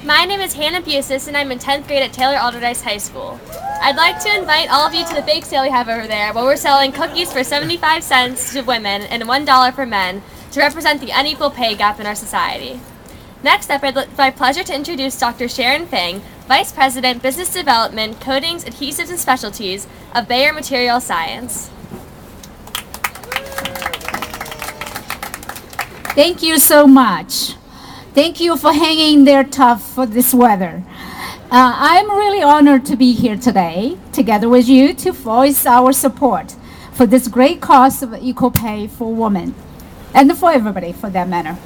My name is Hannah Busis, and I'm in 10th grade at Taylor Alderdice High School. I'd like to invite all of you to the bake sale we have over there, where we're selling cookies for 75 cents to women and $1 for men to represent the unequal pay gap in our society. Next up, it's my pleasure to introduce Dr. Sharon Feng, Vice President, Business Development, Coatings, Adhesives, and Specialties of Bayer MaterialsSience. Thank you so much. Thank you for hanging there tough for this weather. I'm really honored to be here today, together with you, to voice our support for this great cause of equal pay for women, and for everybody for that matter,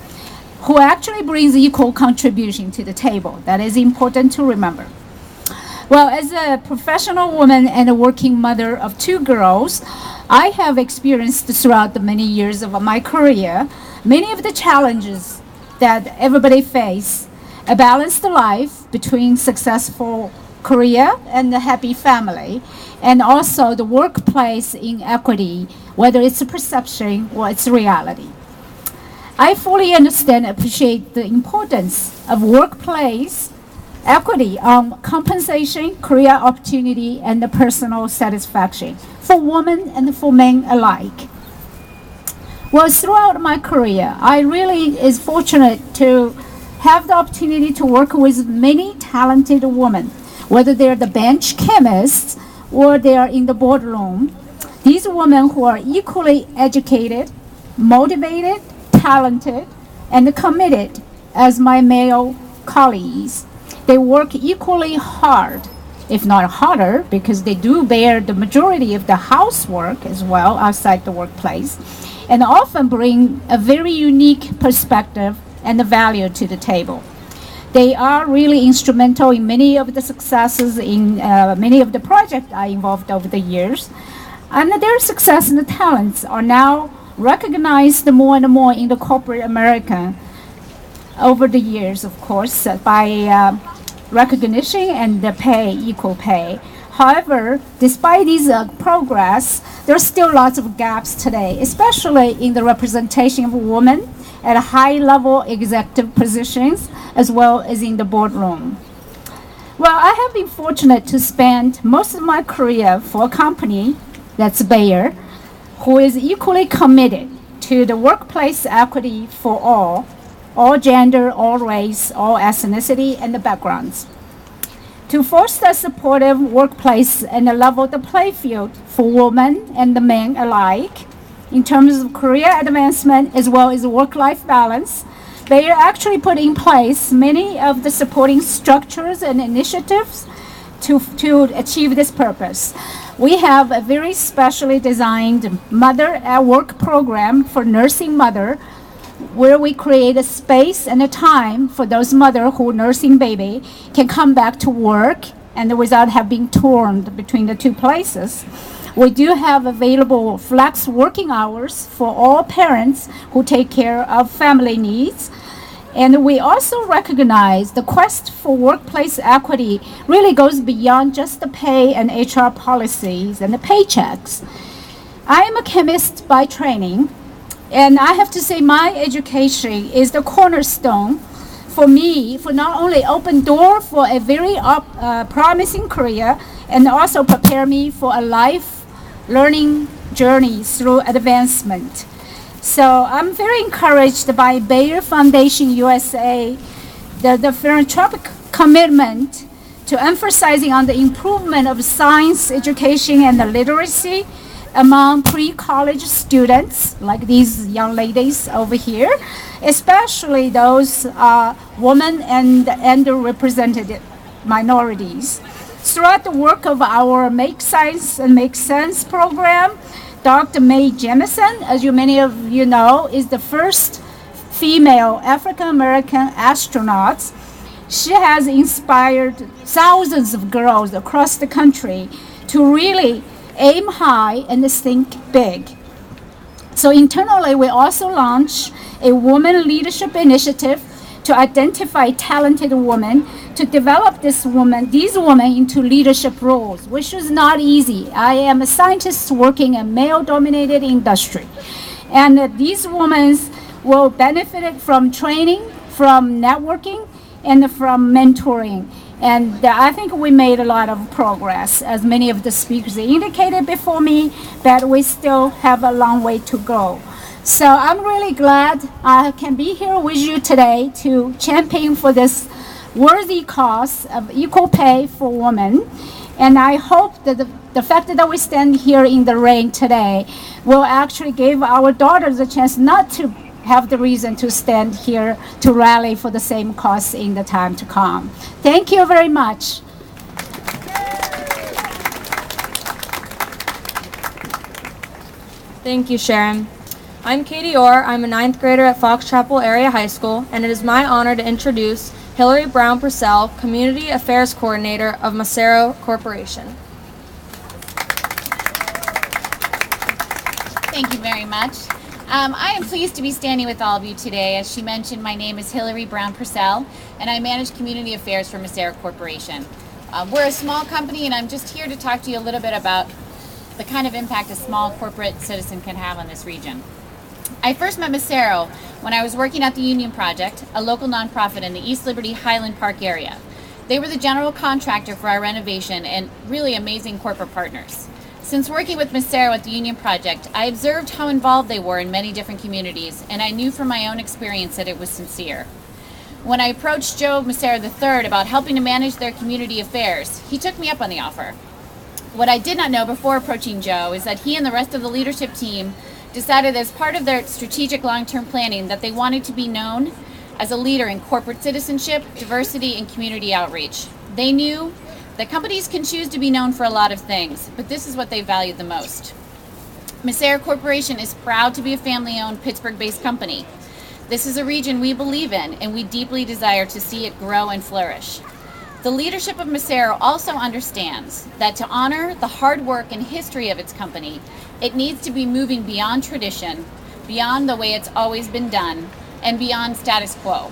who actually brings equal contribution to the table. That is important to remember. Well, as a professional woman and a working mother of 2 girls, I have experienced throughout the many years of my career many of the challenges that everybody face, a balanced life between successful career and a happy family, and also the workplace inequity, whether it's a perception or it's a reality. I fully understand and appreciate the importance of workplace equity on compensation, career opportunity, and the personal satisfaction for women and for men alike. Well, throughout my career, I really is fortunate to have the opportunity to work with many talented women, whether they're the bench chemists or they are in the boardroom. These women who are equally educated, motivated, talented, and committed as my male colleagues. They work equally hard, if not harder, because they do bear the majority of the housework as well outside the workplace, and often bring a very unique perspective and a value to the table. They are really instrumental in many of the successes in many of the projects I involved over the years. And their success and the talents are now recognized more and more in the corporate America over the years, of course, by recognition and the pay, equal pay. However, despite these progress, there are still lots of gaps today, especially in the representation of women at high-level executive positions, as well as in the boardroom. Well, I have been fortunate to spend most of my career for a company, that's Bayer, who is equally committed to the workplace equity for all gender, all race, all ethnicity, and the backgrounds, to foster a supportive workplace and level the playing field for women and the men alike in terms of career advancement as well as work-life balance. They actually put in place many of the supporting structures and initiatives to achieve this purpose. We have a very specially designed Mother at Work program for nursing mother, where we create a space and a time for those mothers who are nursing baby can come back to work and without having torn between the 2 places. We do have available flex working hours for all parents who take care of family needs. And we also recognize the quest for workplace equity really goes beyond just the pay and HR policies and the paychecks. I am a chemist by training, and I have to say my education is the cornerstone for me, for not only open door for a very promising career, and also prepare me for a life learning journey through advancement. So I'm very encouraged by Bayer Foundation USA, the philanthropic commitment to emphasizing on the improvement of science education and the literacy among pre-college students, like these young ladies over here, especially those women and underrepresented minorities. Throughout the work of our Make Science and Make Sense program, Dr. Mae Jemison, as many of you know, is the first female African-American astronaut. She has inspired thousands of girls across the country to really aim high and think big. So internally, we also launched a women leadership initiative to identify talented women, to develop these women into leadership roles, which is not easy. I am a scientist working in a male-dominated industry. And these women will benefit from training, from networking, and from mentoring. And I think we made a lot of progress, as many of the speakers indicated before me, but we still have a long way to go. So I'm really glad I can be here with you today to champion for this worthy cause of equal pay for women. And I hope that the fact that we stand here in the rain today will actually give our daughters a chance not to have the reason to stand here to rally for the same cause in the time to come. Thank you very much. Thank you, Sharon. I'm Katie Orr. I'm a 9th grader at Fox Chapel Area High School, and it is my honor to introduce Hillary Brown Purcell, Community Affairs Coordinator of Macero Corporation. Thank you very much. I am pleased to be standing with all of you today. As she mentioned, my name is Hillary Brown Purcell, and I manage community affairs for Macero Corporation. We're a small company, and I'm just here to talk to you a little bit about the kind of impact a small corporate citizen can have on this region. I first met Macero when I was working at the Union Project, a local nonprofit in the East Liberty Highland Park area. They were the general contractor for our renovation and really amazing corporate partners. Since working with Macero at the Union Project, I observed how involved they were in many different communities, and I knew from my own experience that it was sincere. When I approached Joe Macero III about helping to manage their community affairs, he took me up on the offer. What I did not know before approaching Joe is that he and the rest of the leadership team decided as part of their strategic long-term planning that they wanted to be known as a leader in corporate citizenship, diversity, and community outreach. They knew that companies can choose to be known for a lot of things, but this is what they valued the most. Macero Corporation is proud to be a family-owned Pittsburgh-based company. This is a region we believe in, and we deeply desire to see it grow and flourish. The leadership of Macero also understands that to honor the hard work and history of its company, it needs to be moving beyond tradition, beyond the way it's always been done, and beyond status quo.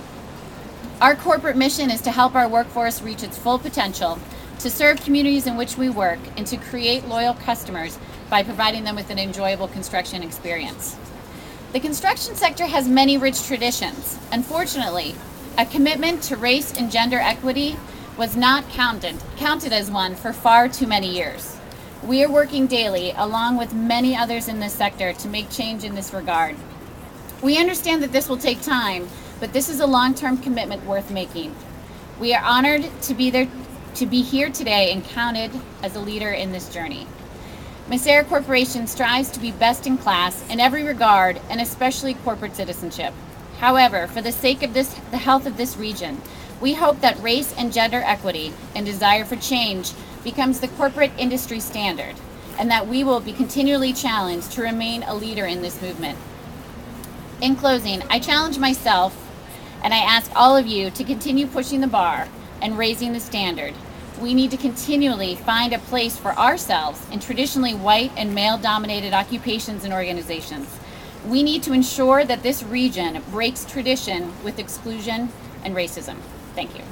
Our corporate mission is to help our workforce reach its full potential, to serve communities in which we work, and to create loyal customers by providing them with an enjoyable construction experience. The construction sector has many rich traditions. Unfortunately, a commitment to race and gender equity was not counted as one for far too many years. We are working daily, along with many others in this sector, to make change in this regard. We understand that this will take time, but this is a long-term commitment worth making. We are honored to be here today and counted as a leader in this journey. Macero Corporation strives to be best in class in every regard, and especially corporate citizenship. However, for the sake of the health of this region, we hope that race and gender equity and desire for change becomes the corporate industry standard, and that we will be continually challenged to remain a leader in this movement. In closing, I challenge myself, and I ask all of you to continue pushing the bar and raising the standard. We need to continually find a place for ourselves in traditionally white and male-dominated occupations and organizations. We need to ensure that this region breaks tradition with exclusion and racism. Thank you.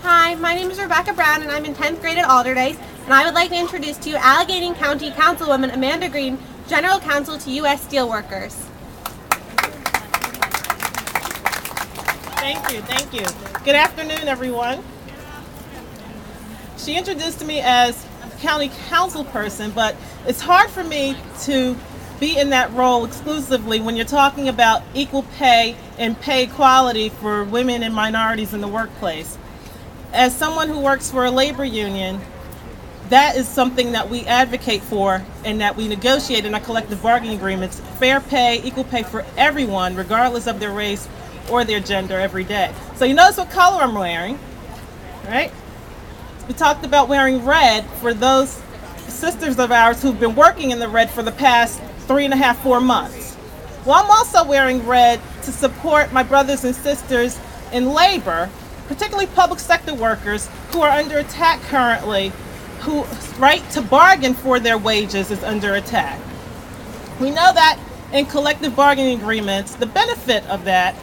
Hi, my name is Rebecca Brown, and I'm in 10th grade at Alderdice, and I would like to introduce to you Allegheny County Councilwoman Amanda Green, General Counsel to U.S. Steelworkers. Thank you. Good afternoon, everyone. She introduced me as county council person, but it's hard for me to be in that role exclusively when you're talking about equal pay and pay equality for women and minorities in the workplace. As someone who works for a labor union, that is something that we advocate for and that we negotiate in our collective bargaining agreements: fair pay, equal pay for everyone, regardless of their race or their gender, every day. So you notice what color I'm wearing, right? We talked about wearing red for those sisters of ours who've been working in the red for the past 3.5, 4 months. Well, I'm also wearing red to support my brothers and sisters in labor, particularly public sector workers who are under attack currently, whose right to bargain for their wages is under attack. We know that in collective bargaining agreements, the benefit of that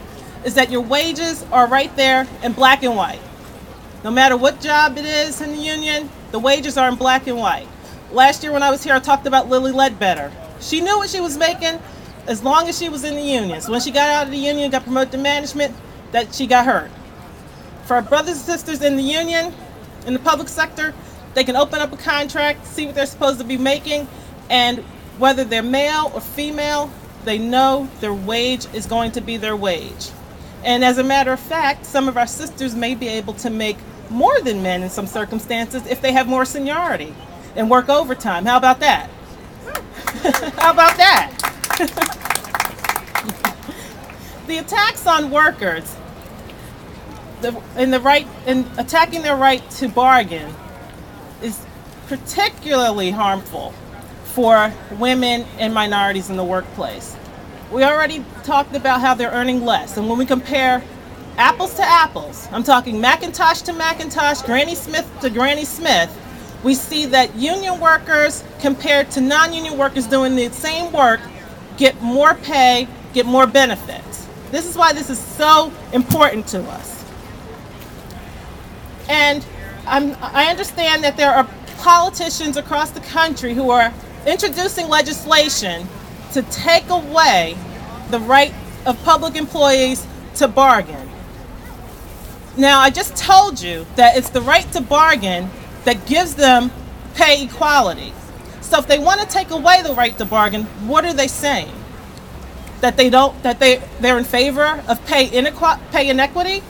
is that your wages are right there in black and white. No matter what job it is in the union, the wages are in black and white. Last year when I was here, I talked about Lily Ledbetter. She knew what she was making as long as she was in the union. So when she got out of the union, got promoted to management, that she got hurt. For our brothers and sisters in the union, in the public sector, they can open up a contract, see what they're supposed to be making, and whether they're male or female, they know their wage is going to be their wage. And as a matter of fact, some of our sisters may be able to make more than men in some circumstances if they have more seniority and work overtime. How about that? How about that? The attacks on workers in attacking their right to bargain is particularly harmful for women and minorities in the workplace. We already talked about how they're earning less, and when we compare apples to apples, I'm talking Macintosh to Macintosh, Granny Smith to Granny Smith, we see that union workers compared to non-union workers doing the same work get more pay, get more benefits. This is why this is so important to us. And I understand that there are politicians across the country who are introducing legislation to take away the right of public employees to bargain. Now, I just told you that it's the right to bargain that gives them pay equality. So if they want to take away the right to bargain, what are they saying? That they're in favor of pay inequity?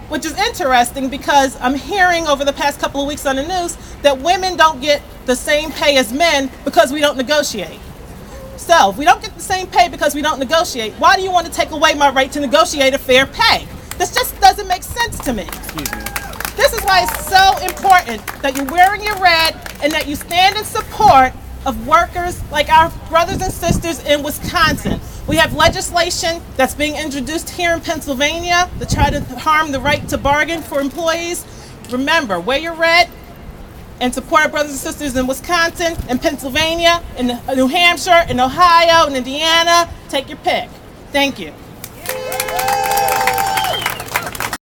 Which is interesting because I'm hearing over the past couple of weeks on the news that women don't get the same pay as men because we don't negotiate. So if we don't get the same pay because we don't negotiate, why do you want to take away my right to negotiate a fair pay? This just doesn't make sense to me. This is why it's so important that you're wearing your red and that you stand in support of workers like our brothers and sisters in Wisconsin. We have legislation that's being introduced here in Pennsylvania to try to harm the right to bargain for employees. Remember, wear your red and support our brothers and sisters in Wisconsin and Pennsylvania, in New Hampshire, in Ohio, in Indiana. Take your pick. Thank you.